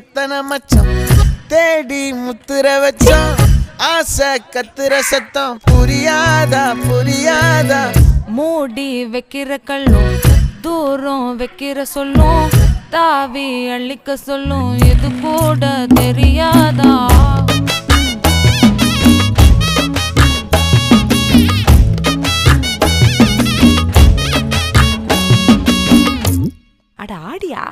எத்தனை மச்சம் தேடி முத்துற வச்சோம் ஆசை கத்துற சத்தம் புரியாதா புரியாதா மூடி வைக்கிற கல்லும் தூரம் வைக்கிற சொல்லும் தாவி அள்ளிக்க சொல்லும் இது கூட தெரியாதா அட ஆடியா